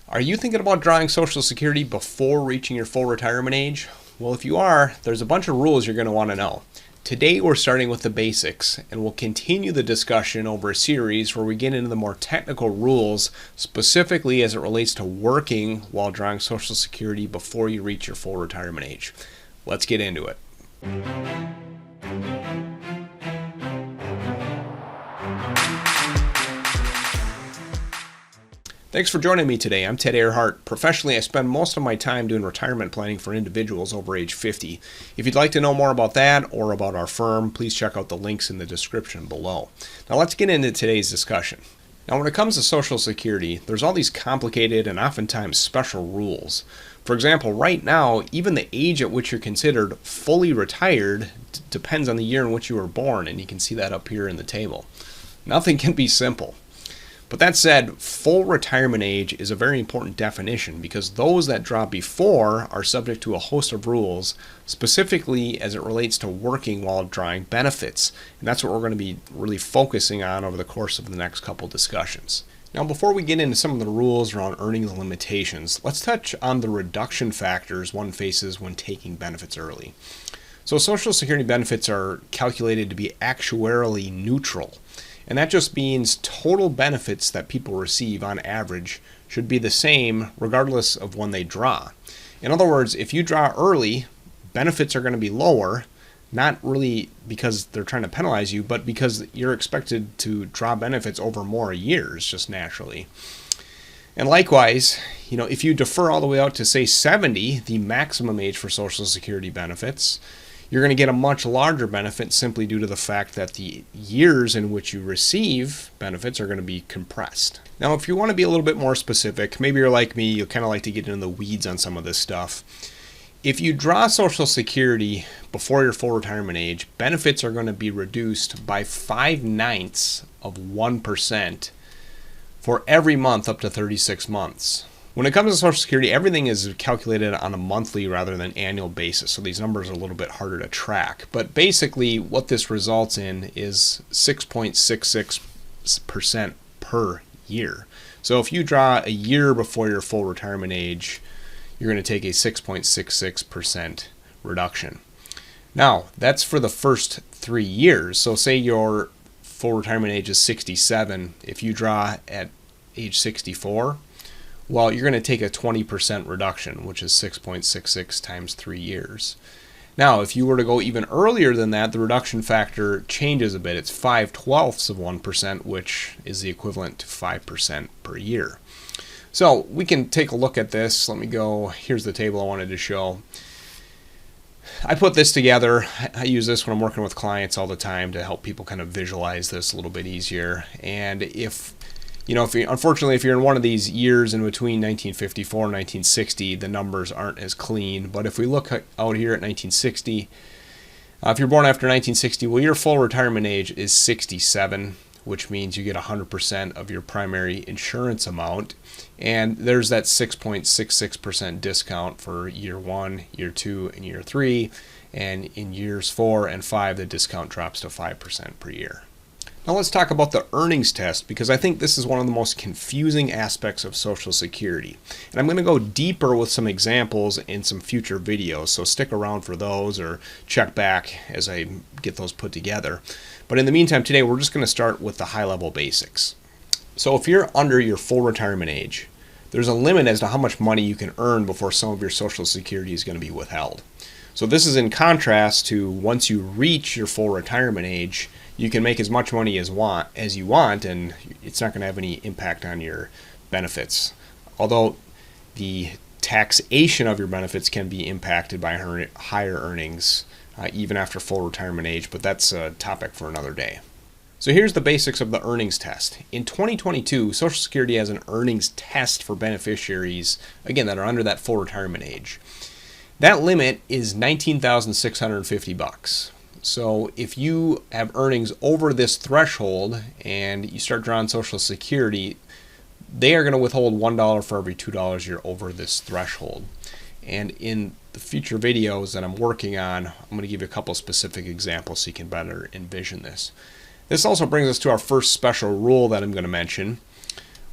Are you thinking about drawing Social Security before reaching your full retirement age? Well, if you are, there's a bunch of rules you're going to want to know. Today we're starting with the basics, and we'll continue the discussion over a series where we get into the more technical rules, specifically as it relates to working while drawing Social Security before you reach your full retirement age. Let's get into it. Thanks for joining me today. I'm Ted Erhart. Professionally, I spend most of my time doing retirement planning for individuals over age 50. If you'd like to know more about that or about our firm, please check out the links in the description below. Now let's get into today's discussion. Now when it comes to Social Security, there's all these complicated and oftentimes special rules. For example, right now, even the age at which you're considered fully retired depends on the year in which you were born, and you can see that up here in the table. Nothing can be simple. But that said, full retirement age is a very important definition because those that draw before are subject to a host of rules, specifically as it relates to working while drawing benefits. And that's what we're going to be really focusing on over the course of the next couple discussions. Now, before we get into some of the rules around earning the limitations, let's touch on the reduction factors one faces when taking benefits early. So Social Security benefits are calculated to be actuarially neutral. And that just means total benefits that people receive on average should be the same regardless of when they draw. In other words, if you draw early, benefits are going to be lower, not really because they're trying to penalize you, but because you're expected to draw benefits over more years, just naturally. And likewise, if you defer all the way out to, say, 70, the maximum age for Social Security benefits, you're going to get a much larger benefit simply due to the fact that the years in which you receive benefits are going to be compressed. Now, if you want to be a little bit more specific, maybe you're like me, you kind of like to get into the weeds on some of this stuff. If you draw Social Security before your full retirement age, benefits are going to be reduced by 0.05% for every month up to 36 months. When it comes to Social Security, everything is calculated on a monthly rather than annual basis, so these numbers are a little bit harder to track. But basically, what this results in is 6.66% per year. So if you draw a year before your full retirement age, you're going to take a 6.66% reduction. Now, that's for the first 3 years. So say your full retirement age is 67. If you draw at age 64, well, you're going to take a 20% reduction, which is 6.66 times 3 years. Now, if you were to go even earlier than that, the reduction factor changes a bit. It's 0.05%, which is the equivalent to 5% per year. So we can take a look at this. Let me go. Here's the table I wanted to show. I put this together. I use this when I'm working with clients all the time to help people kind of visualize this a little bit easier. And unfortunately, if you're in one of these years in between 1954 and 1960, the numbers aren't as clean. But if we look out here at 1960, if you're born after 1960, well, your full retirement age is 67, which means you get 100% of your primary insurance amount. And there's that 6.66% discount for year 1, year 2, and year 3. And in years 4 and 5, the discount drops to 5% per year. Now let's talk about the earnings test, because I think this is one of the most confusing aspects of Social Security. And I'm going to go deeper with some examples in some future videos, so stick around for those or check back as I get those put together. But in the meantime, today we're just going to start with the high-level basics. So if you're under your full retirement age, there's a limit as to how much money you can earn before some of your Social Security is going to be withheld. So this is in contrast to once you reach your full retirement age, you can make as much money as you want, and it's not going to have any impact on your benefits. Although the taxation of your benefits can be impacted by higher earnings even after full retirement age, but that's a topic for another day. So here's the basics of the earnings test. In 2022, Social Security has an earnings test for beneficiaries, again, that are under that full retirement age. That limit is $19,650. So if you have earnings over this threshold and you start drawing Social Security, they are going to withhold $1 for every $2 you're over this threshold. And in the future videos that I'm working on, I'm going to give you a couple specific examples so you can better envision this. This also brings us to our first special rule that I'm going to mention,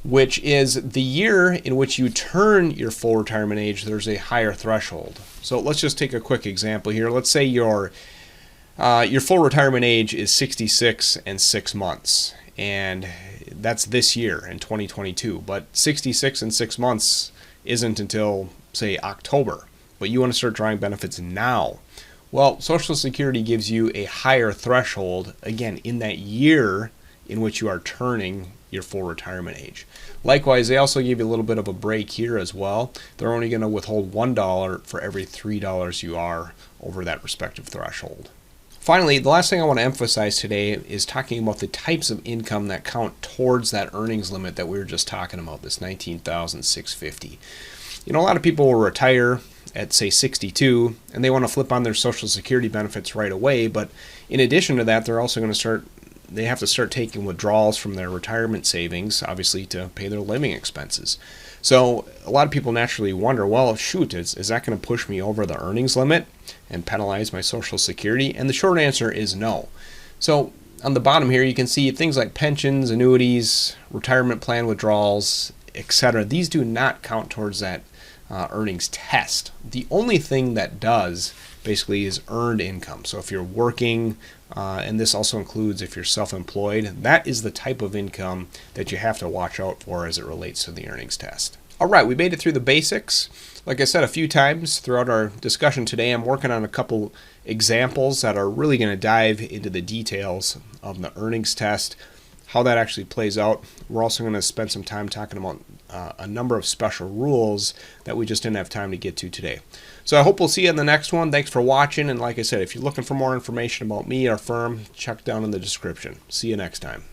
which is the year in which you turn your full retirement age, there's a higher threshold. So let's just take a quick example here. Let's say your full retirement age is 66 and 6 months, and that's this year in 2022. But 66 and 6 months isn't until, say, October, but you want to start drawing benefits now. Well, Social Security gives you a higher threshold, again, in that year in which you are turning your full retirement age. Likewise, they also give you a little bit of a break here as well. They're only going to withhold $1 for every $3 you are over that respective threshold. Finally, the last thing I want to emphasize today is talking about the types of income that count towards that earnings limit that we were just talking about, this $19,650. You know, a lot of people will retire at, say, 62, and they want to flip on their Social Security benefits right away, but in addition to that, they're also going to they have to start taking withdrawals from their retirement savings, obviously, to pay their living expenses. So a lot of people naturally wonder, well, shoot, is that going to push me over the earnings limit and penalize my Social Security? And the short answer is no. So on the bottom here, you can see things like pensions, annuities, retirement plan withdrawals, etc. These do not count towards that earnings test. The only thing that does basically is earned income. So if you're working, and this also includes if you're self-employed, that is the type of income that you have to watch out for as it relates to the earnings test. All right, we made it through the basics. Like I said a few times throughout our discussion today, I'm working on a couple examples that are really going to dive into the details of the earnings test, how that actually plays out. We're also going to spend some time talking about a number of special rules that we just didn't have time to get to today. So I hope we'll see you in the next one. Thanks for watching. And like I said, if you're looking for more information about me, our firm, check down in the description. See you next time.